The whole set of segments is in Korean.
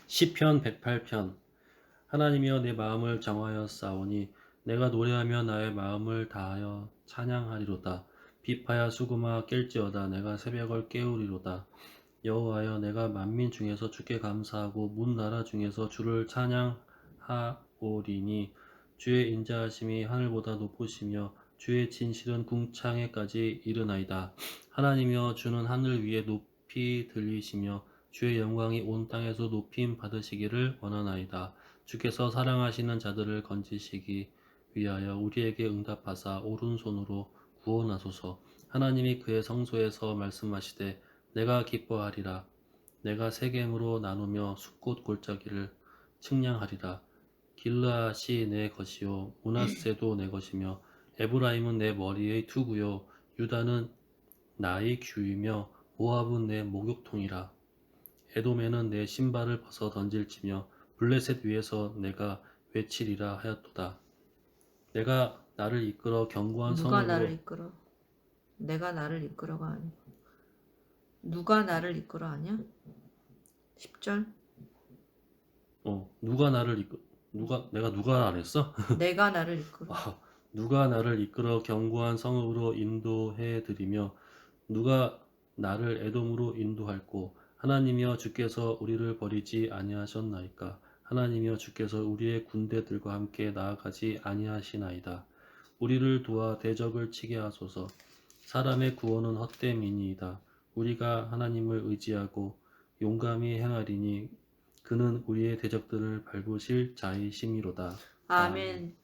시편 108편. 하나님이여 내 마음을 정하였사오니 내가 노래하며 나의 마음을 다하여 찬양하리로다. 비파야 수금아 깰지어다. 내가 새벽을 깨우리로다. 여호와여 내가 만민 중에서 주께 감사하고 문 나라 중에서 주를 찬양하오리니 주의 인자하심이 하늘보다 높으시며 주의 진실은 궁창에까지 이르나이다. 하나님이여 주는 하늘 위에 높이 들리시며 주의 영광이 온 땅에서 높임 받으시기를 원하나이다. 주께서 사랑하시는 자들을 건지시기 위하여 우리에게 응답하사 오른손으로 구원하소서. 하나님이 그의 성소에서 말씀하시되 내가 기뻐하리라. 내가 세겜으로 나누며 숲꽃 골짜기를 측량하리라. 길르앗이 내 것이요 므낫세도 내 것이며 에브라임은 내 머리의 투구요 유다는 나의 규이며 모압은 내 목욕통이라. 에돔에는 내 신발을 벗어 던질지며 블레셋 위에서 내가 외치리라 하였도다. 내가 나를 이끌어 견고한 누가 나를 성읍으로 이끌어? 내가 나를 이끌어가 아니고 누가 나를 이끌어 하냐? 10절. 누가 나를 이끌 내가 누가 안 했어? 내가 나를 이끌어. 누가 나를 이끌어 견고한 성읍으로 인도해 드리며 누가 나를 에돔으로 인도할꼬. 하나님이여 주께서 우리를 버리지 아니하셨나이까. 하나님이여 주께서 우리의 군대들과 함께 나아가지 아니하시나이다. 우리를 도와 대적을 치게 하소서. 사람의 구원은 헛됨이니이다. 우리가 하나님을 의지하고 용감히 행하리니 그는 우리의 대적들을 밟으실 자이심이로다. 아멘. 아멘.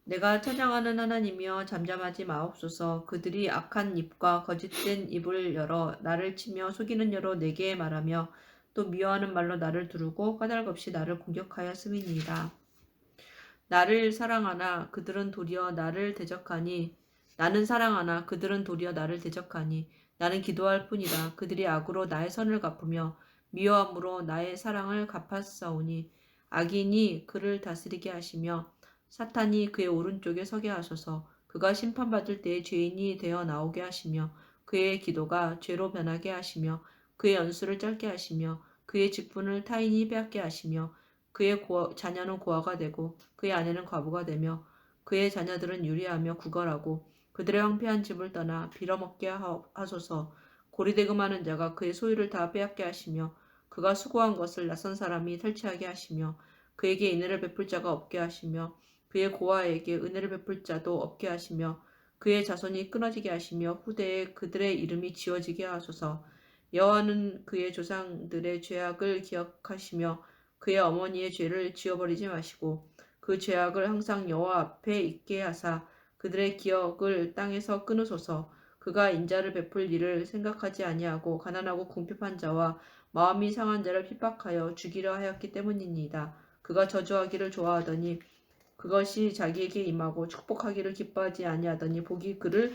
내가 찬양하는 하나님이여 잠잠하지 마옵소서. 그들이 악한 입과 거짓된 입을 열어 나를 치며 속이는 여로 내게 말하며 또 미워하는 말로 나를 두르고 까닭없이 나를 공격하였음이니이다. 나를 사랑하나 그들은 도리어 나를 대적하니 나는 사랑하나 그들은 도리어 나를 대적하니 나는 기도할 뿐이다. 그들이 악으로 나의 선을 갚으며 미워함으로 나의 사랑을 갚았사오니 악인이 그를 다스리게 하시며 사탄이 그의 오른쪽에 서게 하소서. 그가 심판받을 때에 죄인이 되어 나오게 하시며 그의 기도가 죄로 변하게 하시며 그의 연수를 짧게 하시며 그의 직분을 타인이 빼앗게 하시며 그의 자녀는 고아가 되고 그의 아내는 과부가 되며 그의 자녀들은 유리하며 구걸하고 그들의 황폐한 집을 떠나 빌어먹게 하소서. 고리대금하는 자가 그의 소유를 다 빼앗게 하시며 그가 수고한 것을 낯선 사람이 탈취하게 하시며 그에게 인애를 베풀 자가 없게 하시며 그의 고아에게 은혜를 베풀 자도 없게 하시며 그의 자손이 끊어지게 하시며 후대에 그들의 이름이 지워지게 하소서. 여호와는 그의 조상들의 죄악을 기억하시며 그의 어머니의 죄를 지워버리지 마시고 그 죄악을 항상 여호와 앞에 있게 하사 그들의 기억을 땅에서 끊으소서. 그가 인자를 베풀 일을 생각하지 아니하고 가난하고 궁핍한 자와 마음이 상한 자를 핍박하여 죽이려 하였기 때문이니이다. 그가 저주하기를 좋아하더니 그것이 자기에게 임하고 축복하기를 기뻐하지 아니하더니 복이 그를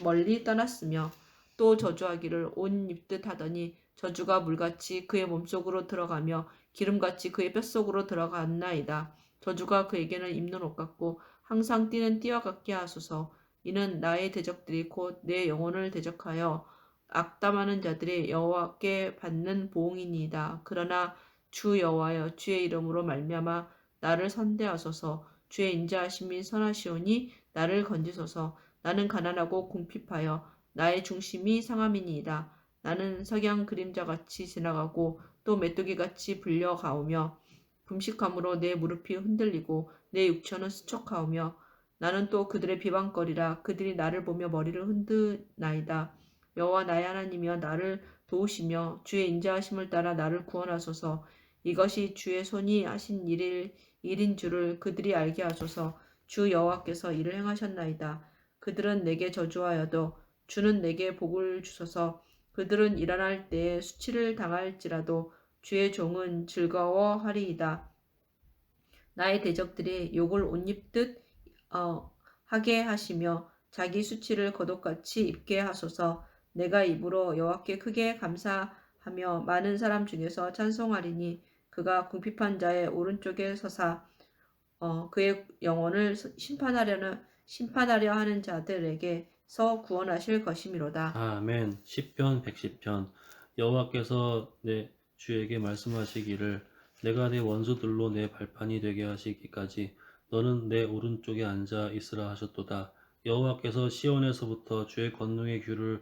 멀리 떠났으며 또 저주하기를 옷 입듯 하더니 저주가 물같이 그의 몸속으로 들어가며 기름같이 그의 뼛속으로 들어갔나이다. 저주가 그에게는 입는 옷 같고 항상 뛰는 띠와 같게 하소서. 이는 나의 대적들이 곧 내 영혼을 대적하여 악담하는 자들이 여호와께 받는 보응이니이다. 그러나 주 여호와여 주의 이름으로 말미암아 나를 선대하소서. 주의 인자하심이 선하시오니 나를 건지소서. 나는 가난하고 궁핍하여 나의 중심이 상함이니이다. 나는 석양 그림자같이 지나가고 또 메뚜기같이 불려가오며 금식함으로 내 무릎이 흔들리고 내 육체는 수척하오며 나는 또 그들의 비방거리라. 그들이 나를 보며 머리를 흔드나이다. 여호와 나의 하나님이여 나를 도우시며 주의 인자하심을 따라 나를 구원하소서. 이것이 주의 손이 하신 일인 줄을 그들이 알게 하소서. 주 여호와께서 이를 행하셨나이다. 그들은 내게 저주하여도 주는 내게 복을 주소서. 그들은 일어날 때에 수치를 당할지라도 주의 종은 즐거워하리이다. 나의 대적들이 욕을 옷 입듯 하게 하시며 자기 수치를 겉옷같이 입게 하소서. 내가 입으로 여호와께 크게 감사하며 많은 사람 중에서 찬송하리니 그가 궁핍한 자의 오른쪽에 서사 그의 영혼을 심판하려 하는 자들에게서 구원하실 것이미로다. 아멘. 시편 110편. 여호와께서 내 주에게 말씀하시기를 내가 내 원수들로 내 발판이 되게 하시기까지 너는 내 오른쪽에 앉아 있으라 하셨도다. 여호와께서 시온에서부터 주의 권능의 규를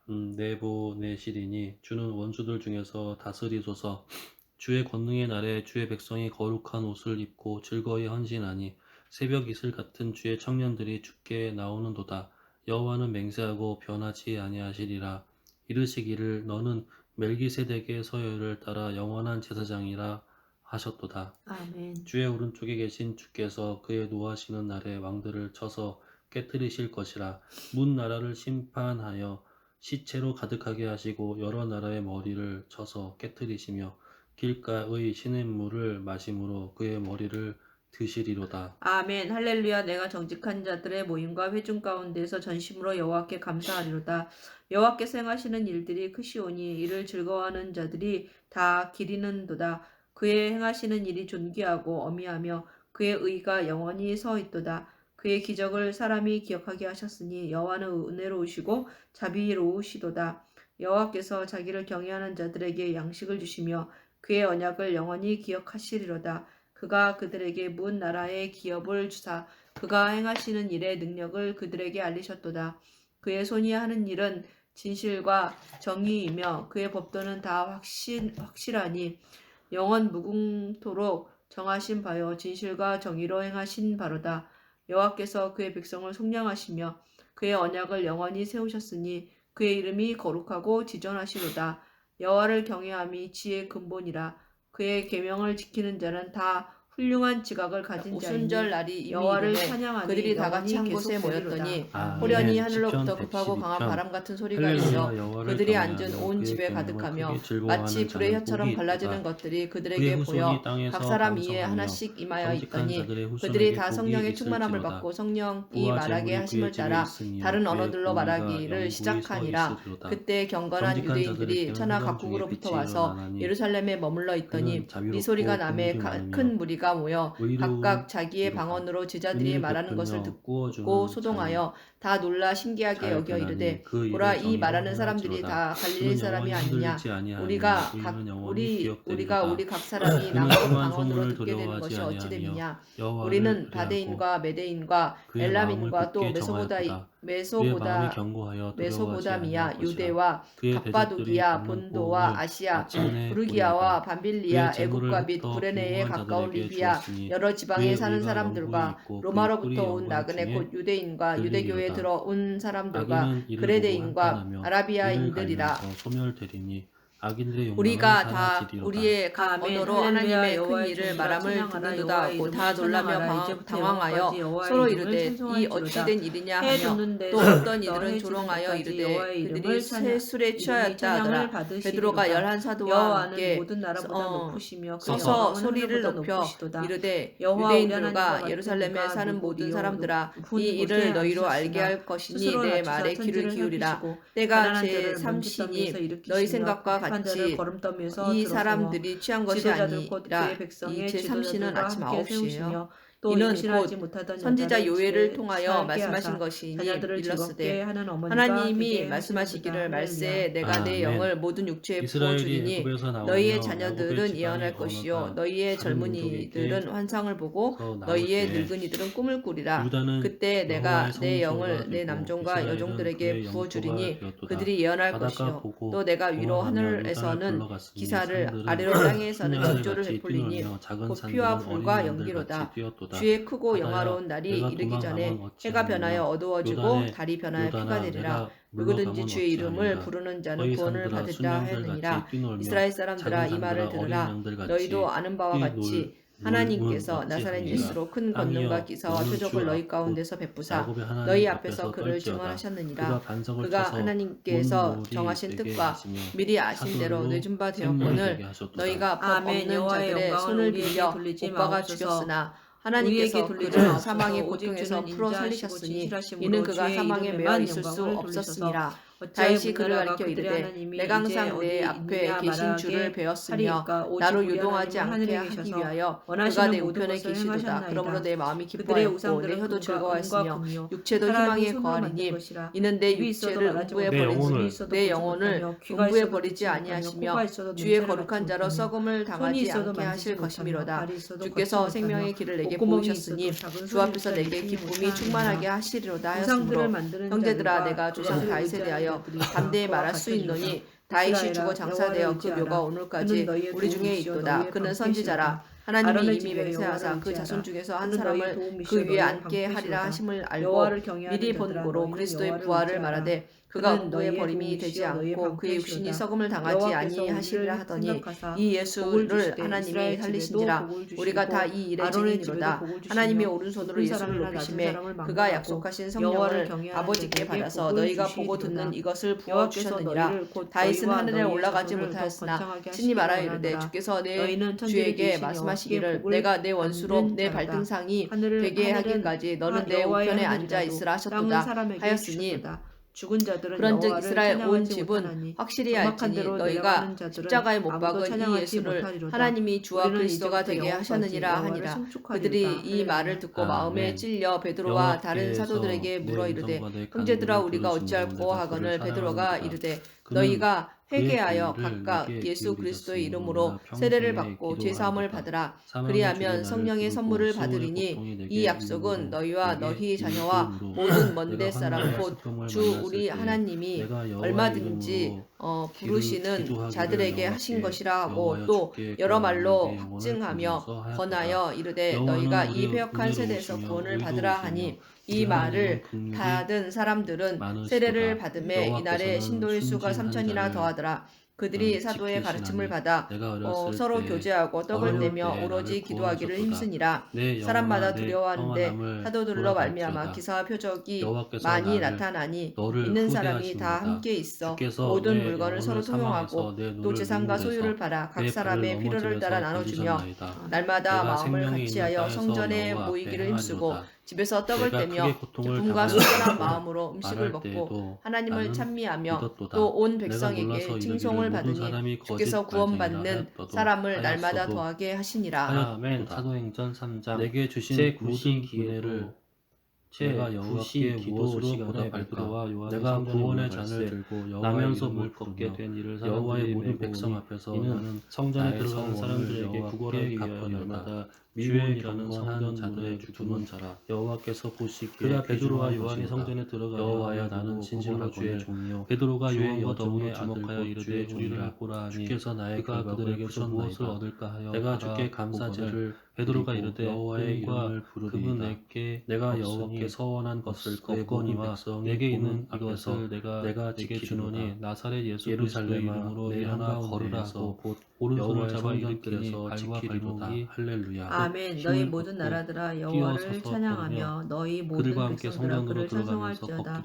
내보내시리니 주는 원수들 중에서 다스리소서. 주의 권능의 날에 주의 백성이 거룩한 옷을 입고 즐거이 헌신하니 새벽 이슬 같은 주의 청년들이 주께 나오는도다. 여호와는 맹세하고 변하지 아니하시리라. 이르시기를 너는 멜기세덱의 서열을 따라 영원한 제사장이라 하셨도다. 아멘. 주의 오른쪽에 계신 주께서 그의 노하시는 날에 왕들을 쳐서 깨뜨리실 것이라. 문 나라를 심판하여 시체로 가득하게 하시고 여러 나라의 머리를 쳐서 깨뜨리시며 길가의 시냇물을 마심으로 그의 머리를 드시리로다. 아멘. 할렐루야. 내가 정직한 자들의 모임과 회중 가운데서 전심으로 여호와께 감사하리로다. 여호와께서 행하시는 일들이 크시오니 이를 즐거워하는 자들이 다 기리는도다. 그의 행하시는 일이 존귀하고 어미하며 그의 의가 영원히 서 있도다. 그의 기적을 사람이 기억하게 하셨으니 여호와는 은혜로우시고 자비로우시도다. 여호와께서 자기를 경외하는 자들에게 양식을 주시며 그의 언약을 영원히 기억하시리로다. 그가 그들에게 문 나라의 기업을 주사 그가 행하시는 일의 능력을 그들에게 알리셨도다. 그의 손이 하는 일은 진실과 정의이며 그의 법도는 다 확실하니 영원 무궁토록 정하신 바요 진실과 정의로 행하신 바로다. 여호와께서 그의 백성을 속량하시며 그의 언약을 영원히 세우셨으니 그의 이름이 거룩하고 지존하시로다. 여호와를 경외함이 지혜의 근본이라. 그의 계명을 지키는 자는 다 훌륭한 지각을 가진 오순절 자이니 날이 이미 여호와를 이르매 찬양하니 그들이 다 같이 한 영원히 곳에 계속되리로다. 모였더니 아멘. 호련히 시편 하늘로부터 급하고 강한 112편. 바람 같은 소리가 할렐루야. 있어 여호와를 그들이 경외하며 앉은 온 그의 집에 계명을 가득하며 크게 즐거워하는 마치 불의 자는 혀처럼 복이 갈라지는 있도다. 것들이 그의 그들에게 후손이 보여 땅에서 각 사람 위에 번성하며 하나씩 임하여 정직한 있더니 자들의 후손에게 그들이 다 복이 성령의 충만함을 있을지로다. 받고 성령이 부와 말하게 재물이 하심을 그의 집에 따라 있으며 다른 그의 언어들로 공의가 말하기를 영구히 서 시작하니라. 있으리로다. 그때 경건한 정직한 자들의 유대인들이 길은 천하 흑암 중에 각국으로부터 빛이 와서 일어나나니 예루살렘에 머물러 있더니 그는 자비롭고 이 소리가 남에 긍휼이 많으며 큰 무리가 모여 각각 자기의 의로우시도다. 방언으로 제자들이 은혜를 말하는 것을 베풀며 듣고 구워주는 소동하여 다 놀라 신기하게 잘 여겨 변하니 이르되 그 보라 일을 이 정의로 말하는 사람들이 행할지로다. 다 갈릴리 그는 사람이 영원히 아니냐 흔들리지 아니하며 우리가 의인은 영원히 우리가 기억되리로다. 우리 각 사람이 그는 남의 흉한 방언으로 소문을 듣게 되는 두려워하지 것이 어찌 아니하며 됨이냐 여호와를 우리는 의뢰하고 바데인과 메데인과 그의 마음을 엘람인과 또 굳게 정하였도다. 그의 마음이 견고하여 두려워하지 메소보다미아 아니할 것이라. 유대와 그의 대적들이 갑바도기야 밟는 본도와 꼴을 아시아 마침내 부르기아와 보리이다. 밤빌리아 그의 재물을 애굽과 및 흩어 구레네에 빈곤한 가까운 자들에게 리비아 주었으니 여러 지방에 그의 사는 의가 사람들과 영구히 있고 그의 꿀이 로마로부터 온 영광 나그네 중에 곧 유대인과 유대교에 들리리로다. 들어온 사람들과 악인은 이를 보고 그레데인과 한탄하며 이를 아라비아인들이라 갈면서 소멸되리니 악인들의 욕망은 우리가 다 사라지리로다. 우리의 각 아멘. 언어로 할렐루야. 하나님의 큰 여호와의 일을 종들아 말함을 찬양하라. 듣는도다 여호와의 하고 이름을 다 놀라며 찬양하라. 이제부터 당황하여 영원까지 여호와의 서로 이름을 이르되 이 찬송할지로다. 어찌된 일이냐 해 하며 돋는 또 데서부터 어떤 이들은 해 지는 조롱하여 때까지 이르되 여호와의 그들이 이름을 새 술에 이름이 취하였다 찬양을 하더라. 받으시리로다. 베드로가 열한 사도와 여호와는 함께 모든 나라보다 높으시며 그의 서서 영광은 소리를 하늘보다 높여 높으시도다. 이르되 여호와 우리 유대인들과 하나님과 예루살렘에 같은 사는 이가 모든 누구리요? 사람들아 높은 이 곳에 일을 너희로 앉으셨으나 알게 할 것이니 스스로 내 낮추사 말에 귀를 천지를 기울이라. 살피시고 때가 가난한 제 자를 먼지 땅에서 3신이 일으키시며 너희 생각과 급한 자를 같이 거름더미에서 이 들어서 사람들이 취한 것이 지도자들 곧 아니라 그의 백성의 이 제3신은 지도자들과 아침 함께 9시에요. 세우시며 또 이는 임신하지 곧 못하던 선지자 여자를 요엘을 집에 통하여 살게 말씀하신 하사 것이니 자녀들을 즐겁게 일렀으되 하는 어머니가 하나님이 되게 말씀하시기를 하시는도다. 말세에 할렐루야. 내가 내 아멘. 영을 모든 육체에 이스라엘이 부어주리니 애굽에서 나오며 너희의 야곱의 자녀들은 지방의 예언할 것이요 언어가 너희의 다른 젊은이들은 민족에게 환상을 보고 나올 너희의 때에 늙은이들은 꿈을 꾸리라. 유다는 그때 내가 여호와의 내 성소가 영을 내 되고 남종과 이스라엘은 여종들에게 그의 부어주리니 영토가 되었도다. 그들이 예언할 바다가 것이요 보고 또 내가 위로 공허하며 유다를 하늘에서는 불러갔으니 기사를 산들은 아래로 땅에서는 순양을 징조를 같이 베풀리니 뛰놀며 작은 곧 산들은 피와 어린 불과 양들 연기로다. 같이 뛰었도다. 주의 크고 바다야, 영화로운 날이 내가 이르기 전에 도망가면 해가 변하여 어찌하느냐. 어두워지고 요단에 달이 변하여 피가 요단아, 되리라. 내가 누구든지 물러가면 주의 이름을 어찌하느냐. 부르는 자는 너희 구원을 산들아 받으리라 순양들 하느니라. 같이 뛰놀며 이스라엘 사람들아 작은 이 말을 산들아 어린 들으라. 양들 같이 너희도 아는 바와 같이 하나님께서 나사렛 예수로 큰 권능과 기사와 표적을 너희 가운데서 베푸사 너희 앞에서 그를 증언하셨느니라. 그가 하나님께서 정하신 뜻과 미리 아신 대로 늦은 바 되었거늘 너희가 법 아멘. 없는 여호와의 자들의 영광을 손을 우리에게 빌려 돌리지 오빠가 마옵소서. 죽였으나 우리에게 하나님께서 돌리지 그를 마옵소서. 사망의 오직 고통에서 주는 풀어 인자하시고 살리셨으니 진실하심으로 이는 그가 주의 사망에 이름에만 매어 있을 수 영광을 돌리소서. 없었습니다. 다윗이 그를 가리켜 이르되 내가 항상 내 앞에 계신 주를 배웠으며 나로 요동하지 않게 하기 위하여 그가 내 우편에 계시도다. 그러므로 내 마음이 기뻐하였고 내 혀도 즐거워하였으며 육체도 희망에 거하리니 이는 내 육체를 음부에 버리지 내 영혼을 음부에 버리지 아니하시며 주의 거룩한 자로 썩음을 당하지 않게 하실 것이미로다. 주께서 생명의 길을 내게 보이셨으니 주 앞에서 내게 기쁨이 충만하게 하시리로다 하였으므로 형제들아 내가 조상 다윗에 대하여 담대히 말할 수 있노니 다윗이 죽어 장사되어 그 묘가 오늘까지 우리 중에 있도다. 그는 선지자라. 하나님이 이미 맹세하사 그 자손 중에서 한 사람을 그 위에 앉게 하리라 하심을 알고 미리 본고로 그리스도의 부활을 말하되 그가 음부에 버림이 되지 않고 그의 육신이 썩음을 당하지 아니하시리라 하더니 이 예수를 하나님이 살리신지라. 우리가 다 이 일의 증인이로다. 하나님이 오른손으로 예수를 높이심에 그가 약속하신 성령을 아버지께 받아서 너희가 보고 듣는 이것을 부어 주셨느니라. 다윗은 하늘에 올라가지 못하였으나 친히 말하여 이르되 주께서 내 주에게 말씀하시기를 내가 내 원수로 내 발등상이 되게 하기까지 너는 내 우편에 앉아 있으라 하셨도다 하였으니 그런즉 이스라엘 온 집은 확실히 알지니 너희가 십자가에 못 박은 이 예수를 하나님이 주와 그리스도가 되게 하셨느니라 하니라. 그들이 이 말을 듣고 마음에 찔려 베드로와 다른 사도들에게 물어 이르되 형제들아 우리가 어찌할꼬 하거늘 베드로가 이르되 너희가 회개하여 각각 예수 그리스도의 이름으로 세례를 받고 죄사함을 받으라. 그리하면 성령의 선물을 받으리니 이 약속은 너희와 너희 자녀와 모든 먼데 사람 곧 주 우리 하나님이 얼마든지 부르시는 자들에게 하신 것이라 하고 또 여러 말로 확증하며 권하여 이르되 너희가 이 패역한 세대에서 구원을 받으라 하니 이 말을 받은 사람들은 세례를 받음에 이날에 신도의 수가 3,000이나 더하더라. 그들이 사도의 가르침을 받아 서로 교제하고 떡을 떼며 오로지 기도하기를 힘쓰니라. 사람마다 두려워하는데 사도들로 말미암아 기사와 표적이 많이 나타나니 있는 사람이 다 함께 있어 모든 물건을 서로 통용하고 또 재산과 소유를 팔아 각 사람의 필요를 따라 나눠주며 날마다 마음을 같이하여 성전에 모이기를 힘쓰고 집에서 떡을 떼며 기쁨과 순전한 마음으로 음식을 먹고 하나님을 찬미하며 또 온 백성에게 칭송을 받으니 주께서 구원받는 사람을 날마다 더하게 하시니라. 아멘. 사도행전 3장 내게 주신 모든 기회를 내가 여호와께 무엇으로 보답할까? 내가 구원의 잔을 들고 나면서 못 걷게 된 일을 여호와의 모든 백성 앞에서 나는 성전에 들어가는 사람들에게 구걸하기 위하여 날마다 미문이라는 성전 잔을 주는 자라. 여호와께서 보시기에 그가 베드로와 요한이 성전에 들어가여 여호와야 나는 진실로 주의 종이요 베드로가 요한과 더불어 주목하여 이르되 우리를 보라 하니 주께서 나의 그들에게서 무엇을 얻을까 하여 내가 주께 감사제를 베드로가 이르되 여호와의 이름을 부르리이다. 내가 여호와께 서원한 것을 없거니와 내게 있는 이것을 내가 내게 주노니 나사렛 예수 그리스도의 이름으로 일어나 걸으라 하고 곧 오른손을 잡아 일으키니 발과 발목이 할렐루야. 아멘. 너희 모든 나라들아 여호와를 찬양하며 너희 모든 백성들아 그를 찬송할지어다.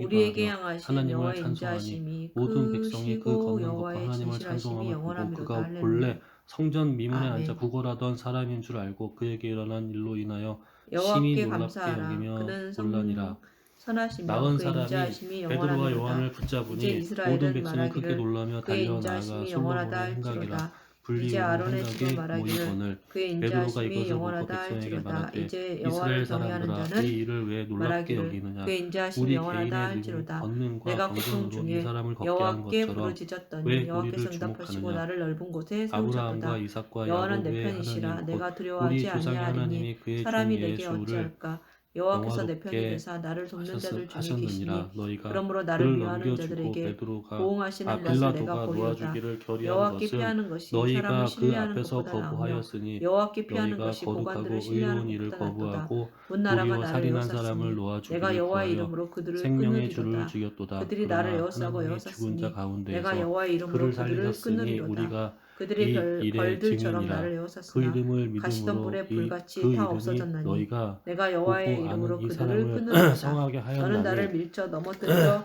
우리에게 향하신 여호와의 인자하심이 모든 백성이 그 크시고 걷는 것과 여호와의 하나님을 진실하심이 찬송함을 보고 영원하미로다. 그가 할렐루야. 본래 성전 미문에 아멘. 앉아 구걸하던 사람인 줄 알고 그에게 일어난 일로 인하여 심히 여호와께 놀랍게 감사하라. 여기며 그는 놀라니라. 선하시며 나은 그의 사람이 인자하심이 베드로와 영원하미로다. 요한을 이제 붙잡으니 이스라엘은 모든 백성이 크게 말하기를 놀라며 그의 달려나가 인자하심이 솔로몬의 영원하다 행각이라 할지로다. 이제 불리우는 아론의 집으로 행각이 말하기를 모이거늘 그의 베드로가 인자하심이 이것을 보고 영원하다 백성에게 할지로다. 말하되 이제 여호와를 이스라엘 경외하는 사람들아 자는 이 일을 왜 놀랍게 말하기를 여기느냐 그의 인자하심이 우리 영원하다 개인의 할지로다. 권능과 내가 고통 정성으로 이 중에 사람을 걷게 한 여호와께 것처럼 부르짖었더니 왜 여호와께서 우리를 응답하시고 주목하느냐 나를 넓은 곳에 아브라함과 세우셨도다. 이삭과 여호와는 내 야곱의 편이시라. 하나님 내가 곧 우리 두려워하지 조상의 아니하리니 하나님이 그의 종 사람이 내게 예수를 어찌할까. 여호와께서 내 편이 영화롭게 되사 나를 돕는 자들 중에 계시니 하셨느니라. 너희가 그러므로 나를 그를 미워하는 넘겨주고 자들에게 베드로가 보응하시는 낯을 내가 빌라도가 보리로다. 놓아주기를 결의한 여호와께 것은 피하는 것이 너희가 사람을 그 신뢰하는 앞에서 것보다 나으며 거부하였으니 여호와께 피하는 너희가 것이 거룩하고 고관들을 신뢰하는 의로운 일을 것보다 낫도다. 거부하고 온 나라가 도리어 나를 살인한 사람을 에워쌌으니 놓아주기를 내가 여호와의 구하여 이름으로 그들을 생명의 주를 끊으리로다. 죽였도다. 그들이 나를 그러나 에워싸고 하나님이 죽은 자 에워쌌으니 내가 가운데에서 여호와의 이름으로 그를 그들을 살리셨으니 끊으리로다. 우리가 그들이 이 일의 벌들처럼 증인이라. 나를 그 에워쌌으나 이름을 가시던 믿음으로 불에 불같이 그 다 이름이 없어졌나니 너희가 내가 여호와의 보고 이름으로 아는 이 그들을 사람을 끊으리로다. 성하게 너는 나를 하였나니 밀쳐 넘어뜨려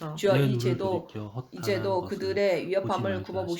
하소서. 주여 내 이 눈을 제도 돌이켜 허탄한 이제도 것을 그들의 보지 위협함을 말게 굽어보시고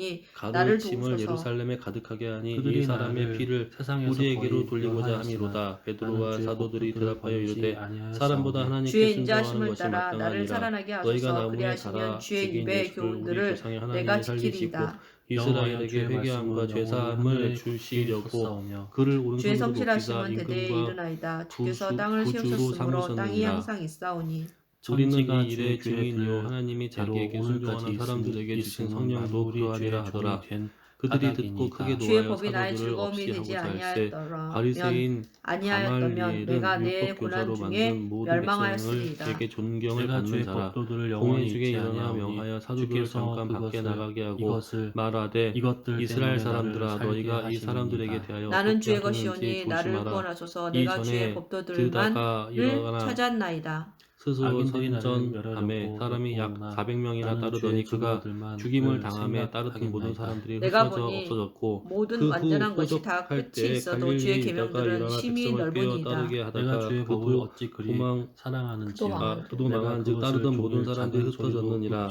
있사오니 나를 가로침을 도우소서. 예루살렘에 가득하게 하니 그들이 이 사람의 나를 피를 세상에서 우리에게로 거의 돌리고자 멸하였으나 함이로다. 베드로와 나는 주의 사도들이 법도들을 대답하여 버리지 이르되 아니하였사오니 사람보다 하나님께 주의 순종하는 인자하심을 것이 따라 나를 마땅하니라. 살아나게 너희가 하소서. 나무에 그리하시면 달아 주의 죽인 입의 예수를 우리 교훈들을 조상의 내가 하나님이 살리시고 지키리이다. 이스라엘에게 주의 회개함과 말씀은 죄사함을 영원히 주시려고 굳게 그를 주의 오른손으로 높이사 성실하심은 대대에 임금과 이르나이다. 주께서 구주- 땅을 구주로 세우셨으므로 땅이 삼으셨느니라. 항상 있사오니 우리는 천지가 이 일의 주의 귀에 증인이요 들 하나님이 대로 자기에게 순종하는 오늘까지 사람들에게 주신 있음은 성령도 만물이 그러하리라 주의 하더라. 종이 된 그들이 듣고 까닭이니이다. 크게 주의 노하여 법이 나의 사도들을 즐거움이 없이 되지 하고자 할세. 아니하였더라면 바리새인 아니하였다면 내가 가말리엘은 내 율법 고난 교사로 중에 만든 모든 멸망하였으리이다. 백성에게 존경을 내가 받는 주의 자라. 법도들을 공회 영원히 중에 잊지 일어나 아니하오니 명하여 사도들을 주께서 잠깐 밖에 그것을 나가게 하고 이것을 말하되 이것들 이스라엘 때문에 사람들아 나를 살게 너희가 이 사람들에게 하시느니라. 대하여 나는 어떻게 주의 하겠는지 것이오니 나를 조심하라. 구원하소서. 내가 주의 이전에 법도들만을 일어나 찾았나이다. 스스로 악인들이 나를 선전함에 멸하려고 사람이 약 엿보으나 400명이나 나는 따르더니 주의 그가 증거들만 죽임을 늘 당함에 따르던 모든 생각하겠나이다. 사람들이 내가 흩어져 보니 없어졌고 모든 그 후 완전한 것이 다 호접할 끝이 때 있어도 주의 갈릴리 유다가 계명들은 일어나 심히 백성을 꿰어 넓으니이다. 따르게 내가 하다가 주의 그 법을 후 어찌 그리 도망 사랑하는지요. 그도 망한즉 따르던 모든 사람들이 흩어졌느니라.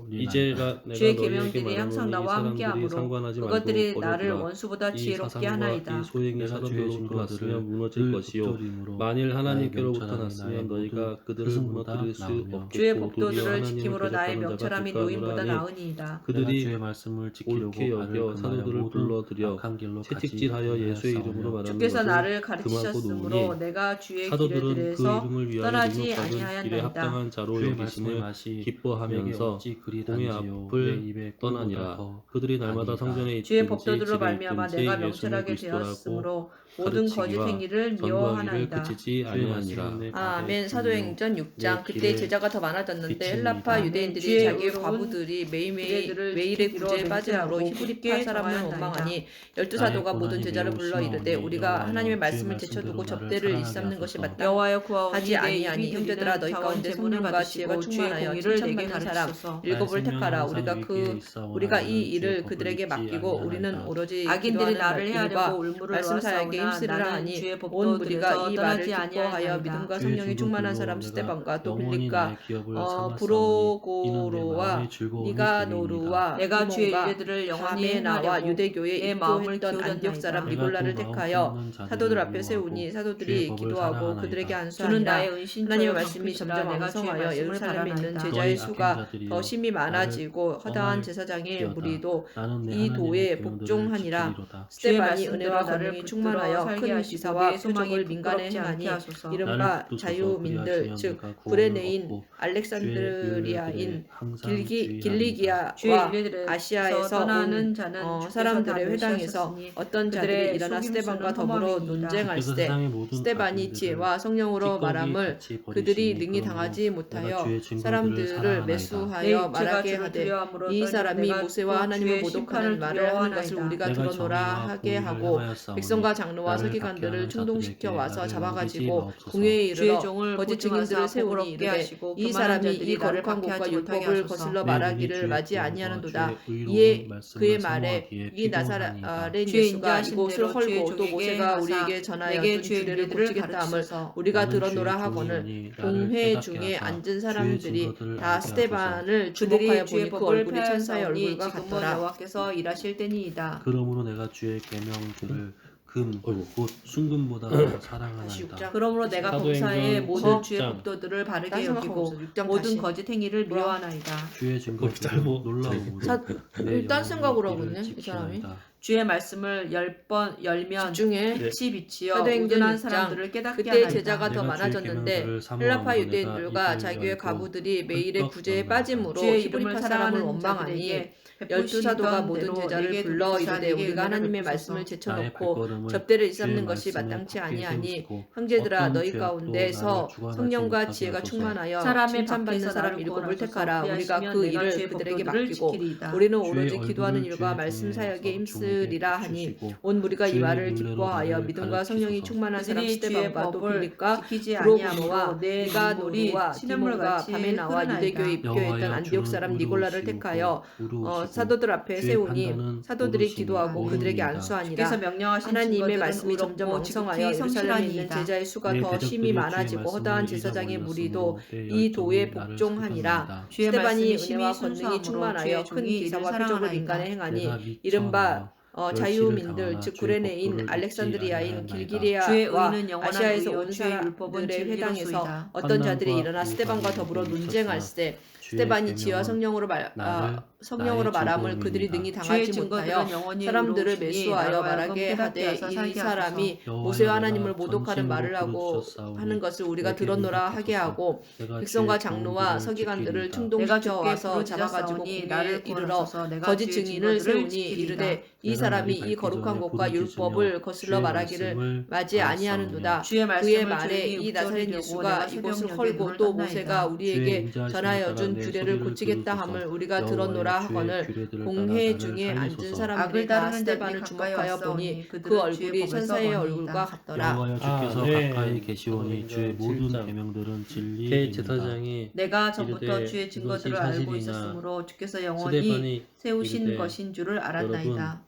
이제가 내가 주의 너희에게 계명들이 항상 말하노니 이 나와 사람들이 함께하므로 상관하지 말고 그것들이 나를 버려두라. 원수보다 이 지혜롭게 사상과 하나이다. 이 소행이 내가 주의 사람들로부터 증거들을 났으면 무너질 늘 것이요 붙들림으로 만일 나의 하나님께로부터 명철함이 났으면 나의 너희가 모든 그들을 승보다 무너뜨릴 수 나으며 주의 없겠고 도리어 법도들을 하나님을 지킴으로 나의 대적하는 자가 명철함이 주가노라 노인보다 하니 나으니이다. 내가 그들이 주의 말씀을 지키려고 옳게 발을 여겨 금하여 사도들을 모든 불러들여 악한 길로 가지 채찍질하여 예수의 아니하였사오며 이름으로 말하는 주께서 것을 나를 금하고 가르치셨으므로 놓으니 내가 주의 사도들은 그 길들에서 이름을 위하여 떠나지 능력받은 일에 아니하였나이다. 합당한 자로 주의 말씀의 여기심을 맛이 내게 기뻐하면서 어찌 그리 공회 단지요 내 앞을 입에 꿀보다 떠나니라. 더 그들이 날마다 아니이다. 성전에 주의 있든지 법도들로 집에 말미암아 있든지 내가 예수는 명철하게 그리스도라고 되었으므로 모든 거짓 가르치기와 행위를 전도하기를 미워하나이다. 그치지 주의 아니하니라. 말씀은 내 발의 아멘. 사도행전 6장. 그때 길에 제자가 더 많아졌는데 비칩니다. 헬라파 아멘. 유대인들이 주의 자기의 의로운 과부들이 매일매일 규례들을 매일의 지키기로 구제에 빠짐으로 맹세하고 히브리파 굳게 사람을 정하였나이다. 원망하니 12사도가 모든 고난이 제자를 매우 불러 이르되 심하오니 우리가 여호와여, 하나님의 주의 말씀을 말씀대로 제쳐두고 나를 접대를 살아나게 일삼는 것이 하소서. 마땅하지 여호와여 구하오니 내 아니하니 입이 형제들아 드리는 너희 자원 가운데 제물을 성령과 지혜가 받으시고 주의 충만하여 공의를 내게 칭찬받는 사람 가르치소서. 일곱을 나의 택하라. 생명은 우리가 항상 위기에 있사오나 우리가 나는 이 주의 일을 법을 그들에게 잊지 맡기고 우리는 아니하나이다. 오로지 악인들이 나를 기도하는 해하려고 일과 울무를 말씀 사역에 놓았사오나 힘쓰리라 나는 하니 주의 온 무리가 법도들에서 이 말을 떠나지 기뻐하여 아니하나이다. 믿음과 주의 성령이 충만한 증거들로 사람 내가 스데반과 또 영원히 빌립과 나의 기업을 삼았사오니 이는 내 브로고로와 마음의 즐거움이 니가노루와 내가 주의 디몬과 일들을 영원히 가메나와 행하려고 유대교에 내 마음을 입교했던 안디옥 사람 기울였나이다. 니골라를 내가 그 택하여 마음 품는 자들을 사도들 앞에 미워하고 세우니 주의 사도들이 법을 기도하고 사랑하나이다. 그들에게 주는 안수하니라. 나의 하나님의 은신처럼 말씀이 성실하라. 점점 내가 주의 왕성하여 말씀을 예루살렘에 있는 바라나이다. 제자의 너희 수가 악한 자들이여, 더 심히 많아지고 허다한 떠날 제사장의 지어다. 무리도 나는 내 이 하나님의 도에 계명들을 복종하니라. 지키리로다. 주의 스데반이 말씀대로 은혜와 나를 권능이 붙들어 충만하여 살게 큰 하시고 기사와 내 소망이 표적을 민간에 부끄럽지 않게 행하니 하소서. 나를 이른바 붙드소서. 자유민들 그리하시면 즉 내가 구원을 구레네인 얻고 알렉산드리아인 항상 길리기아와 주의 일들에서 아시아에서 떠나는 온 자는 주께서 사람들의 다 회당에서 멸시하셨으니 어떤 자들이 그들의 일어나 스데반과 속임수는 더불어 험함이니이다. 논쟁할 때 스데반이 지혜와 성령으로 말함을 그들이 능히 당하지 못하여 사람들을 매수하여 말하게 하되 이 사람이 모세와 하나님을 모독하는 말을 하는 것을 우리가 들어노라 하게 하고 백성과 장로와 서기관들을 충동시켜 와서 잡아가지고 공회에 이르러 거짓 증인들을 세우니 이르되 이 사람이 이 거룩한 곳과 율법을 거슬러 말하기를 맞이 아니하는도다. 이에 그의 말에 이 나사렛 예수가 이곳을 헐고 또 모세가 우리에게 전하여 준 규례를 고치겠다 함을 우리가 들어노라 하거늘 공회 중에 앉은 사람들이 다 스데반을 주목하여 보니 그 얼굴이 천사의 얼굴과 지금은 같더라. 여호와께서 일하실 때니이다. 그러므로 내가 주의 계명들을 금 곧 순금보다 더 다시 사랑하나이다. 6장. 그러므로 내가 사도행전 범사의 모든 주의 10장. 법도들을 바르게 딴 여기고 생각하고 6장 모든 다시. 거짓 행위를 뭐야? 미워하나이다. 주의 증거들은 짧어. 놀라움으로 사- 내 딴 영혼이 생각으로 하고 이를 있네, 이 사람이. 지키나이다. 주의 말씀을 10번 열면 집중해. 빛이 비치어 사도행전 우둔한 6장. 사람들을 깨닫게 그때 하나이다. 제자가 더 내가 많아졌는데 주의 계명들을 사모함으로 헬라파 내가 유대인들과 입을 자기의 열고 과부들이 매일의 헐떡 구제에 걷는다. 빠짐으로 주의 히브리파 이름을 사람을 사랑하는 원망하니 자들에게 12사도가 모든 대로 제자를 내게 불러 베푸사 이르되 내게 우리가 하나님의 은혜를 말씀을 베푸소서. 나의 제쳐놓고 발걸음을 접대를 주의 일삼는 것이 말씀에 마땅치 굳게 아니하니 세우시고 형제들아 어떤 너희 죄악도 가운데서 나를 주관하지 성령과 못하게 지혜가 하소서. 충만하여 사람의 칭찬받는 밖에서 사람 나를 일곱을 구원하소서. 택하라. 우리가 그리하시면 그 내가 일을 주의 그들에게 법도들을 맡기고 지키리이다. 우리는 주의 오로지 얼굴을 기도하는 일과 주의 말씀 종에서 사역에 종에게 힘쓰리라 하니 비추시고 온 무리가 이 주의 말을 윤례로 기뻐하여 나를 믿음과 성령이 가르치소서. 충만한 사람 그들이 주의 스데반과 또 법을 빌립과 지키지 브로고노와 아니하므로 내 눈물이 니가노루와 시냇물 디몬과 같이 바메나와 흐르나이다. 유대교에 입교했던 여호와여, 안디옥 주는 사람 니골라를 의로우시고 택하여 의로우시고 사도들 앞에 주의 세우니 판단은 사도들이 옳으시니 기도하고 그들에게 옳음이니이다. 안수하니라. 주께서 명령하신 하나님의 증거들은 말씀이 점점 의롭고 왕성하여 지극히 예루살렘에 있는 성실하니이다. 제자의 수가 내 더 대적들이 심히 주의 많아지고 허다한 말씀을 제사장의 잊어버렸으므로 무리도 내 이 도에 열정이 나를 복종하니라. 슬펐나이다. 주의 스데반이 말씀이 은혜와 심히 권능이 순수함으로 충만하여 주의 큰 종이 기사와 이를 표적을 사랑하나이다. 민간에 행하니 내가 미쳐 이른바 나와 자유민들 멸시를 즉 당하나 구레네인 주의 법도를 알렉산드리아인 잊지 아니하나이다. 주의 길기리아와 의는 영원한 아시아에서 의요 온 주의 율법은 사람들의 회당에서 진리로소이다. 어떤 자들이 환난과 일어나 스데반과 고난이 더불어 내게 논쟁할세 주의 스데반이 지혜와 계명은 성령으로 나를 성령으로 나의 말함을 즐거움입니다. 그들이 능히 주의 당하지 증거들은 못하여 영원히 사람들을 의로우시니 매수하여 나로 하여금 말하게 깨닫게 하되 하사 이 살게 사람이 여호와여, 모세와 내가 하나님을 모독하는 말을 전심으로 하고 부르짖었사오니 하는 것을 우리가 내게 들었노라 하게 응답하소서. 하고 내가 백성과 주의 장로와 교훈들을 서기관들을 지키리이다. 내가 충동시켜 주께 와서 잡아가지고 부르짖었사오니 공회에 나를 이르러 구원하소서. 내가 거짓 주의 증인을 증거들을 세우니 지키리이다. 이르되 이 내가 사람이 날이 이 밝기 거룩한 전에 것과 부르짖으며 율법을 거슬러 주의 말하기를 말씀을 맞이 알았사오며 아니하는도다. 주의 그의 말씀을 말에 조용히 이 나사렛 읊조리려고 예수가 내가 이곳을 새벽녘에 헐고 눈을 또 떴나이다. 모세가 주의 우리에게 인자하심을 전하여 따라 준 내 규례를 소리를 고치겠다 들으소서. 함을 우리가 여호와여, 들었노라 주의 하거늘 규례들을 공회 따라 중에 나를 앉은 살리소서. 사람들이 악을 다 다루는 자들이 스데반을 가까이 주목하여 보니 왔사오니 그 그들은 얼굴이 주의 법에서 천사의 거니이다. 얼굴과 같더라. 여호와여, 주께서 아멘. 가까이 계시오니 주의 모든 7장. 계명들은 진리입니다. 대제사장이 내가 전부터 이르되 주의 이것이 증거들을 알고 사실이나 있었으므로 주께서 영원히 스데반이 세우신 이르되 것인 줄을 알았나이다.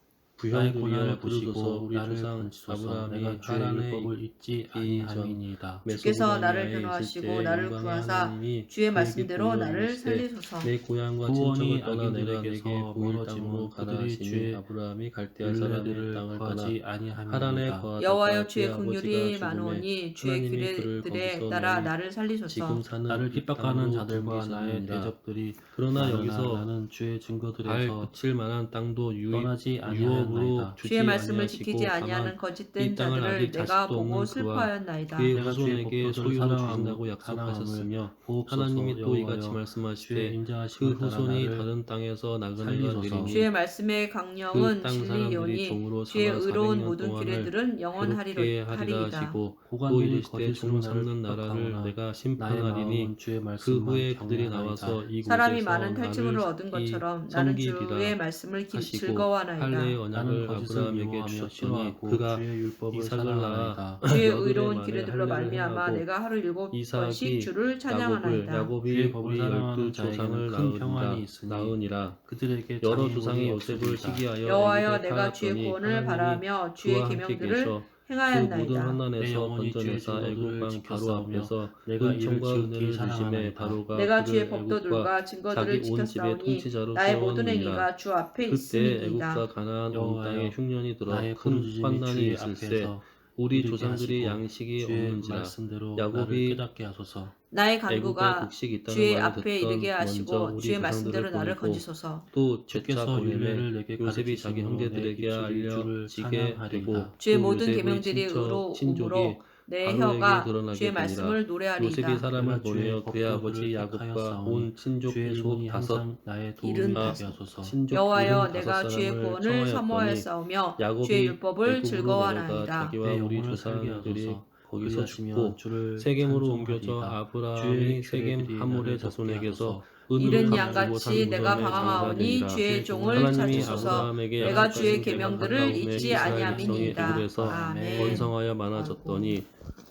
나의 부형들이여 고난을 보시소서. 보시고 우리 나를 조상 건지소서. 아브라함이 내가 주의 하나님의 율법을 잊지 이전 아니함이니이다. 주께서 나를 메소포타미아에 변호하시고 있을 때 나를 영광의 구하사 하나님이 주의 그에게 말씀대로 보여 나를 이르시되 살리소서. 내 고향과 구원이 친척을 떠나 내가 악인들에게서 내게 보일 멀어지므로 땅으로 가라 그들이 하시니 주의 아브라함이 갈대아 사람의 율례들을 땅을 떠나 구하지 하란에 아니함이니이다. 거하다가 여호와여 주의 그의 긍휼이 아버지가 죽음에 많으니 주의 하나님이 그를 규례들에 거기서 따라 너희 나를 살리소서. 지금 사는 나를 이 핍박하는 땅으로 자들과 나의 옮기셨느니라. 대적들이 그러나 많으나 여기서 나는 주의 발 증거들에서 붙일 만한 땅도 떠나지 유업으로 아니하였나이다. 주지 주의 말씀을 아니하시고 지키지 아니하는 다만 거짓된 이 땅을 자들을 아직 내가 자식도 보고 없는 그와 슬퍼하였나이다. 그의 내가 주의 후손에게 법도를 소유로 사랑함을 주신다고 약속하셨으며 보옵소서. 하나님이 또 이같이 여호와여, 주의 말씀하시되 그 인자하심을 따라 후손이 나를 다른 땅에서 나그네가 살리소서. 되리니 주의 말씀의 그 강령은 땅 사람들이 진리이오니 종으로 주의 삼아 의로운 400년 모든 동안을 규례들은 괴롭게 영원하리이다. 하리라 하시고 또 고관들이 이르시되 거짓으로 종 나를 삼는 나라를 핍박하오나 내가 나의 심판하리니 마음은 주의 그 말씀만 후에 그들이 경외하나이다. 나와서 이곳에서 사람이 많은 탈취물을 나를 얻은 것처럼 나는 주의 섬기리라 말씀을 하시고 즐거워하나이다. 할례의 나는 언약을 거짓을 아브라함에게 미워하며 주셨더니 싫어하고 그가 주의 율법을 이삭을 사랑하나이다. 낳아 주의 여덟의 의로운 만에 규례들로 할례를 말미암아 행하고 내가 하루 7번씩 이삭이 주를 야곱을 찬양하나이다. 야곱이 주의 법을 우리 사랑하는 12 자에게는 조상을 큰 평안이 있으니 낳으니라. 그들에게 여러 장애물이 조상이 요셉을 없으리이다. 시기하여 여호와여 애굽에 내가 주의 팔았더니 구원을 하나님이 바라며 주의 그와 함께 계명들을 계셔 그 모든 행하였나이다. 내 환난에서 영혼이 주의 건져내사 증거들을 애굽 왕 바로 지켰사오며 앞에서 내가 이를 은총과 지극히 은혜를 주심에 사랑하나이다. 바로가 내가 주의 그를 법도들과 애굽과 증거들을 자기 온 집의 지켰사오니 통치자로 나의 모든 세웠느니라. 행위가 주 앞에 그때 있음이니이다. 애굽과 가나안 온 여호와여, 땅에 흉년이 들어 나의 큰 부르짖음이 환난이 주의 있을세 앞에서 우리 이르게 조상들이 하시고 양식이 주의 없는지라. 말씀대로 나를 야곱이 깨닫게 하소서. 나의 애굽에 간구가 곡식이 있다는 주의 말을 앞에 듣던 이르게 먼저 하시고 우리 주의 말씀대로 조상들을 나를 보내고 건지소서. 또 재차 주께서 보내매 율례를 내게 요셉이 자기 가르치심으로 내 형제들에게 입술이 주를 알려지게 찬양하리이다. 되고 주의 또 모든 요셉의 계명들이 친족이 의로우므로 내 바로에게 혀가 드러나게 주의 되니라. 말씀을 요셉이 노래하리이다. 사람을 내가 주의 보내어 그의 아버지 법도들을 야곱과 택하였사오니 온 친족 주의 일곱 손이 다섯 항상 나의 도움이 일흔 되게 다섯. 하소서. 친족 여호와여 75 내가 주의 사람을 구원을 청하였더니 사모하였사오며 주의 야곱이 율법을 애굽으로 내려가 즐거워하나이다. 자기와 내 우리 영혼을 살게 조상들이 하소서. 거기서 그리하시면 죽고 주를 세겜으로 옮겨져 찬송하리이다. 아브라함이 주의 세겜 규례들이 하몰의 나를 자손에게서 덮게 은으로 이른 값주고 양같이 내가 산 방황하오니 무덤에 주의 종을 하나님이 찾으소서. 아브라함에게 내가 약속하신 주의 때가 계명들을 가까움에 잊지 이스라엘 백성이 아니함이니이다. 애굽에서 아멘. 번성하여 많아졌더니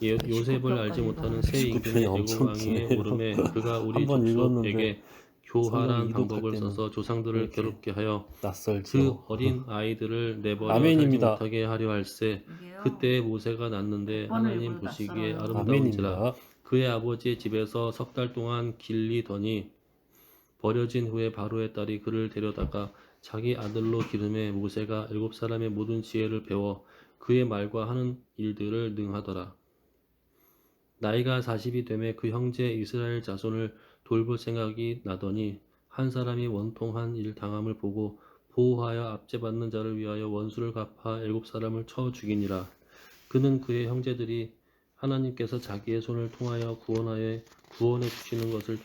요셉을 알지 못하는 새 19 임금이 편이 애굽 엄청 왕의 기네요. 오름에 그가 우리 한번 읽었는데 족속에게 교활한 성경이 방법을 이독할 때는 써서 조상들을 이렇게 괴롭게 하여 그 낯설지요. 어린 아이들을 내버려 아멘입니다. 살지 못하게 하려 할세 그때 모세가 낳는데 하나님 보시기에 아름다운지라 아멘입니다. 그의 아버지의 집에서 석 달 동안 길리더니 버려진 후에 바로의 딸이 그를 데려다가 자기 아들로 기름에 모세가 7사람의 모든 지혜를 배워 그의 말과 하는 일들을 능하더라. 나이가 40이 되매 그 형제 이스라엘 자손을 돌볼 생각이 나더니 한 사람이 원통한 일 당함을 보고 보호하여 압제받는 자를 위하여 원수를 갚아 7사람을 쳐 죽이니라. 그는 그의 형제들이 하나님께서 자기의 손을 통하여 구원해 주시는 것을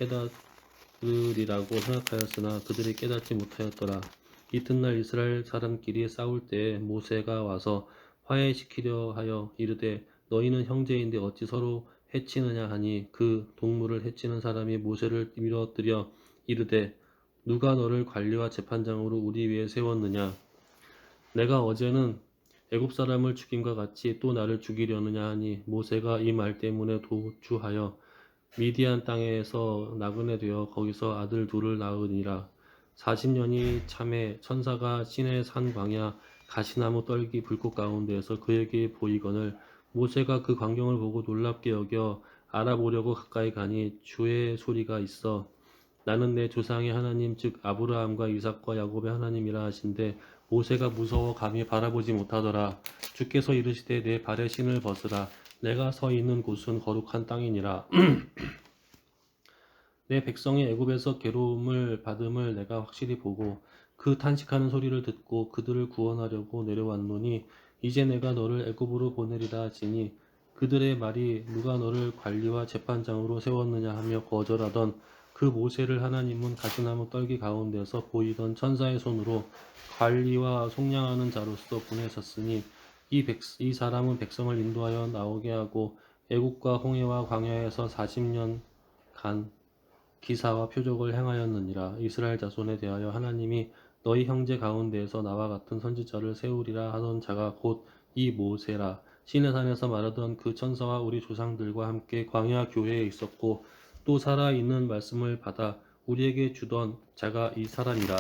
깨달으리라고 생각하였으나 그들이 깨닫지 못하였더라. 이튿날 이스라엘 사람끼리 싸울 때에 모세가 와서 화해시키려 하여 이르되 너희는 형제인데 어찌 서로 해치느냐 하니 그 동물을 해치는 사람이 모세를 밀어들여 이르되 누가 너를 관리와 재판장으로 우리 위에 세웠느냐 내가 어제는 애굽 사람을 죽임과 같이 또 나를 죽이려느냐 하니 모세가 이 말 때문에 도주하여 미디안 땅에서 나그네 되어 거기서 아들 둘을 낳으니라. 40년이 참에 천사가 시내 산 광야 가시나무 떨기 불꽃 가운데에서 그에게 보이거늘 모세가 그 광경을 보고 놀랍게 여겨 알아보려고 가까이 가니 주의 소리가 있어 나는 내 조상의 하나님 즉 아브라함과 이삭과 야곱의 하나님이라 하신데 모세가 무서워 감히 바라보지 못하더라. 주께서 이르시되 내 발에 신을 벗으라. 내가 서 있는 곳은 거룩한 땅이니라. 내 백성이 애굽에서 괴로움을 받음을 내가 확실히 보고 그 탄식하는 소리를 듣고 그들을 구원하려고 내려왔노니 이제 내가 너를 애굽으로 보내리라 하지니 그들의 말이 누가 너를 관리와 재판장으로 세웠느냐 하며 거절하던 그 모세를 하나님은 가시나무 떨기 가운데서 보이던 천사의 손으로 관리와 속량하는 자로서 보내셨으니 이 사람은 백성을 인도하여 나오게 하고 애국과 홍해와 광야에서 40년간 기사와 표적을 행하였느니라. 이스라엘 자손에 대하여 하나님이 너희 형제 가운데에서 나와 같은 선지자를 세우리라 하던 자가 곧 이 모세라. 시내산에서 말하던 그 천사와 우리 조상들과 함께 광야 교회에 있었고 또 살아있는 말씀을 받아 우리에게 주던 자가 이 사람이라.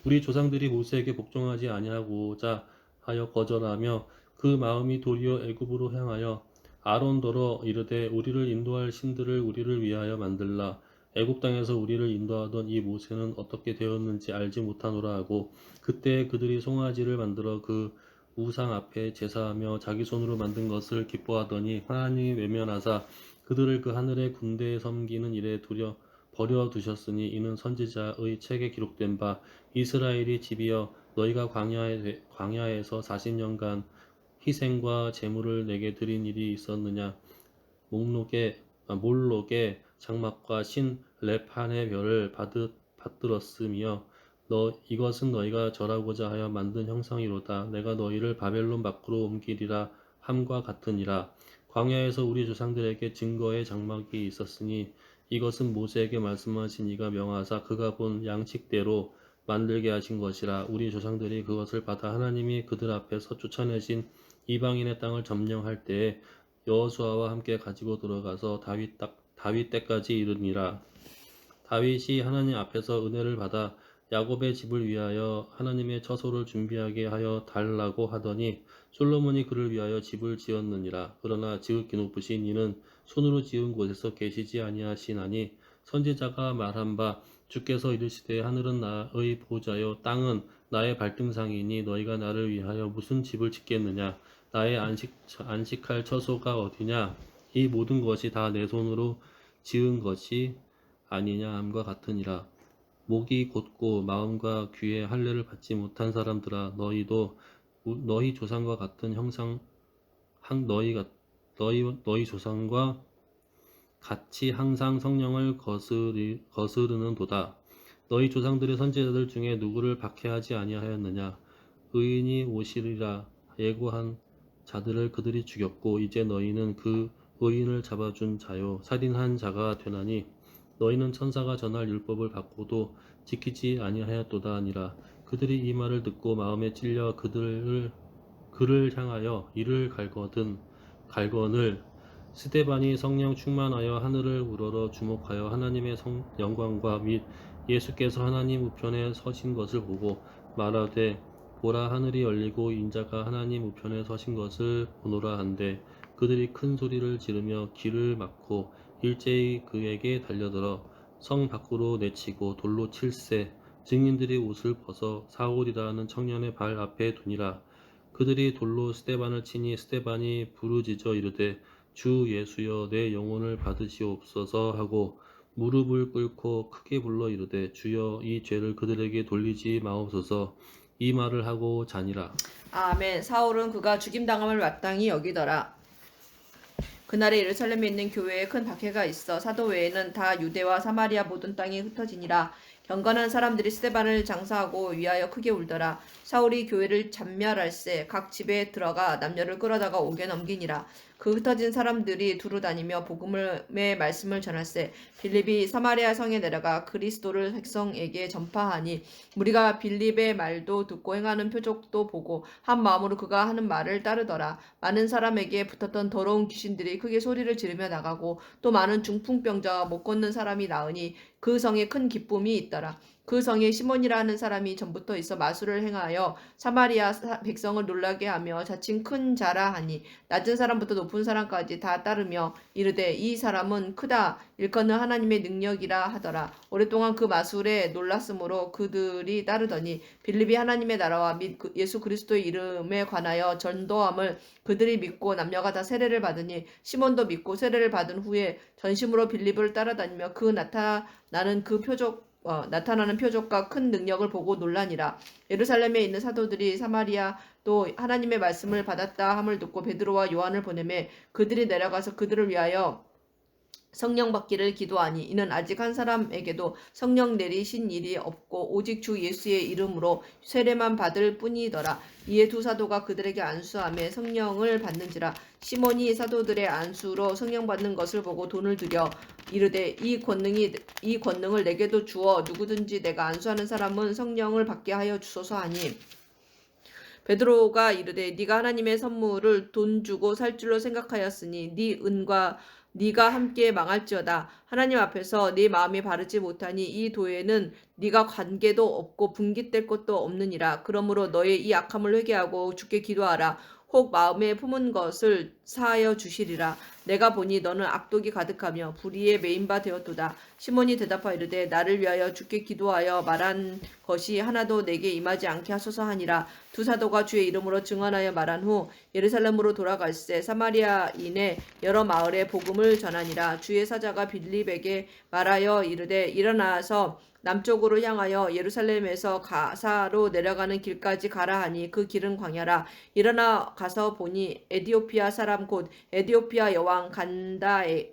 우리 조상들이 모세에게 복종하지 아니하고자 하여 거절하며 그 마음이 도리어 애굽으로 향하여 아론더러 이르되 우리를 인도할 신들을 우리를 위하여 만들라. 애굽 땅에서 우리를 인도하던 이 모세는 어떻게 되었는지 알지 못하노라 하고 그때 그들이 송아지를 만들어 그 우상 앞에 제사하며 자기 손으로 만든 것을 기뻐하더니 하나님이 외면하사 그들을 그 하늘의 군대에 섬기는 일에 버려 두셨으니 이는 선지자의 책에 기록된 바 이스라엘이 집이여 너희가 광야에서 40년간 희생과 제물을 내게 드린 일이 있었느냐. 몰록의 장막과 신 렙한의 별을 받들었으며 이것은 너희가 절하고자 하여 만든 형상이로다. 내가 너희를 바벨론 밖으로 옮기리라 함과 같으니라. 광야에서 우리 조상들에게 증거의 장막이 있었으니 이것은 모세에게 말씀하신 이가 명하사 그가 본 양식대로 만들게 하신 것이라. 우리 조상들이 그것을 받아 하나님이 그들 앞에서 쫓아내신 이방인의 땅을 점령할 때에 여호수아와 함께 가지고 들어가서 다윗 때까지 이르니라. 다윗이 하나님 앞에서 은혜를 받아 야곱의 집을 위하여 하나님의 처소를 준비하게 하여 달라고 하더니 솔로몬이 그를 위하여 집을 지었느니라. 그러나 지극히 높으신 이는 손으로 지은 곳에서 계시지 아니하시나니 선지자가 말한 바 주께서 이르시되 하늘은 나의 보좌요 땅은 나의 발등상이니 너희가 나를 위하여 무슨 집을 짓겠느냐. 나의 안식할 처소가 어디냐. 이 모든 것이 다 내 손으로 지은 것이 아니냐 함과 같으니라. 목이 곧고 마음과 귀에 할례를 받지 못한 사람들아 너희도 너희 조상과 같은 너희 조상과 같이 항상 성령을 거스르는 도다. 너희 조상들의 선지자들 중에 누구를 박해하지 아니하였느냐. 의인이 오시리라 예고한 자들을 그들이 죽였고 이제 너희는 그 의인을 잡아준 자요 살인한 자가 되나니 너희는 천사가 전할 율법을 받고도 지키지 아니하였도다 하니라. 그들이 이 말을 듣고 마음에 찔려 그를 향하여 이를 갈거늘 스데반이 성령 충만하여 하늘을 우러러 주목하여 하나님의 영광과 및 예수께서 하나님 우편에 서신 것을 보고 말하되 보라 하늘이 열리고 인자가 하나님 우편에 서신 것을 보노라 한데 그들이 큰 소리를 지르며 길을 막고 일제히 그에게 달려들어 성 밖으로 내치고 돌로 칠세. 증인들이 옷을 벗어 사울이라 하는 청년의 발 앞에 두니라. 그들이 돌로 스데반을 치니 스데반이 부르짖어 이르되 주 예수여 내 영혼을 받으시옵소서 하고 무릎을 꿇고 크게 불러 이르되 주여 이 죄를 그들에게 돌리지 마옵소서. 이 말을 하고 자니라. 아멘. 사울은 그가 죽임당함을 마땅히 여기더라. 그날에 예루살렘에 있는 교회에 큰 박해가 있어 사도 외에는 다 유대와 사마리아 모든 땅이 흩어지니라. 경건한 사람들이 스데반을 장사하고 위하여 크게 울더라. 사울이 교회를 잔멸할세 각 집에 들어가 남녀를 끌어다가 옥에 넘기니라. 그 흩어진 사람들이 두루 다니며 복음의 말씀을 전할세. 빌립이 사마리아 성에 내려가 그리스도를 백성에게 전파하니 무리가 빌립의 말도 듣고 행하는 표적도 보고 한 마음으로 그가 하는 말을 따르더라. 많은 사람에게 붙었던 더러운 귀신들이 크게 소리를 지르며 나가고 또 많은 중풍병자와 못 걷는 사람이 나으니 그 성에 큰 기쁨이 있더라. 그 성에 시몬이라 하는 사람이 전부터 있어 마술을 행하여 사마리아 백성을 놀라게 하며 자칭 큰 자라 하니 낮은 사람부터 높은 사람까지 다 따르며 이르되 이 사람은 크다. 일컫는 하나님의 능력이라 하더라. 오랫동안 그 마술에 놀랐으므로 그들이 따르더니 빌립이 하나님의 나라와 및 예수 그리스도의 이름에 관하여 전도함을 그들이 믿고 남녀가 다 세례를 받으니 시몬도 믿고 세례를 받은 후에 전심으로 빌립을 따라다니며 그 나타나는 표적과 큰 능력을 보고 놀라니라. 예루살렘에 있는 사도들이 사마리아 또 하나님의 말씀을 받았다 함을 듣고 베드로와 요한을 보내매 그들이 내려가서 그들을 위하여 성령 받기를 기도하니 이는 아직 한 사람에게도 성령 내리신 일이 없고 오직 주 예수의 이름으로 세례만 받을 뿐이더라. 이에 두 사도가 그들에게 안수하며 성령을 받는지라. 시몬이 사도들의 안수로 성령 받는 것을 보고 돈을 들여 이르되 이 권능을 내게도 주어 누구든지 내가 안수하는 사람은 성령을 받게 하여 주소서 하니 베드로가 이르되 네가 하나님의 선물을 돈 주고 살 줄로 생각하였으니 네 은과 네가 함께 망할지어다. 하나님 앞에서 네 마음이 바르지 못하니 이 도에는 네가 관계도 없고 분깃될 것도 없느니라. 그러므로 너의 이 악함을 회개하고 주께 기도하라. 혹 마음에 품은 것을 사하여 주시리라. 내가 보니 너는 악독이 가득하며 불의에 매인 바 되었도다. 시몬이 대답하여 이르되 나를 위하여 주께 기도하여 말한 것이 하나도 내게 임하지 않게 하소서 하니라. 두 사도가 주의 이름으로 증언하여 말한 후 예루살렘으로 돌아갈새 사마리아인의 여러 마을에 복음을 전하니라. 주의 사자가 빌립에게 말하여 이르되 일어나서 남쪽으로 향하여 예루살렘에서 가사로 내려가는 길까지 가라 하니 그 길은 광야라. 일어나 가서 보니 에디오피아 사람 곧 에디오피아 여왕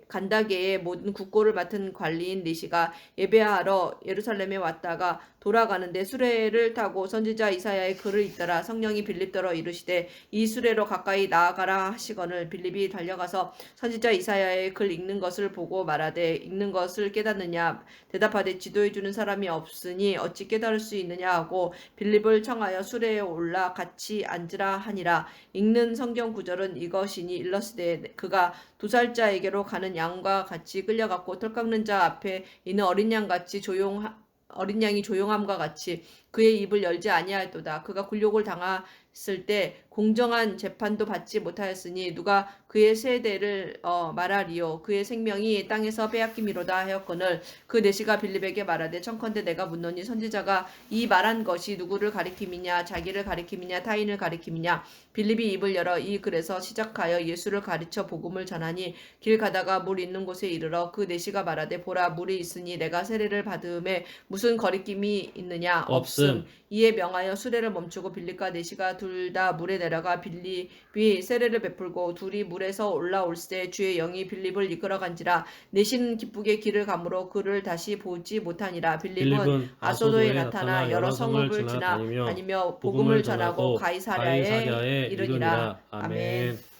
간다게의 모든 국고를 맡은 관리인 리시가 예배하러 예루살렘에 왔다가 돌아가는데 수레를 타고 선지자 이사야의 글을 읽더라. 성령이 빌립더러 이르시되 이 수레로 가까이 나아가라 하시거늘 빌립이 달려가서 선지자 이사야의 글 읽는 것을 보고 말하되 읽는 것을 깨닫느냐. 대답하되 지도해 주는 사람이 없으니 어찌 깨달을 수 있느냐 하고 빌립을 청하여 수레에 올라 같이 앉으라 하니라. 읽는 성경 구절은 이것이니 일러스되 그가 두 살자에게로 가는 양과 같이 끌려갔고 털 깎는 자 앞에 있는 어린 양이 조용함과 같이 그의 입을 열지 아니하였도다. 그가 굴욕을 당했을 때 공정한 재판도 받지 못하였으니 누가 그의 세대를 말하리요. 그의 생명이 땅에서 빼앗김이로다 하였거늘 그 내시가 빌립에게 말하되 청컨대 내가 묻노니 선지자가 이 말한 것이 누구를 가리킴이냐 자기를 가리킴이냐 타인을 가리킴이냐. 빌립이 입을 열어 이 글에서 시작하여 예수를 가르쳐 복음을 전하니 길 가다가 물 있는 곳에 이르러 그 내시가 말하되 보라 물이 있으니 내가 세례를 받음에 무슨 거리낌이 있느냐. 없음. 이에 명하여 수레를 멈추고 빌립과 내시가 둘 다 물에 내려가 빌립이 세례를 베풀고 둘이 물에서 올라올새 주의 영이 빌립을 이끌어간지라. 내시는 기쁘게 길을 가므로 그를 다시 보지 못하니라. 빌립은 아소도에 나타나 여러 성읍을 지나다니며 복음을 전하고 가이사랴에 이르니라. 아멘.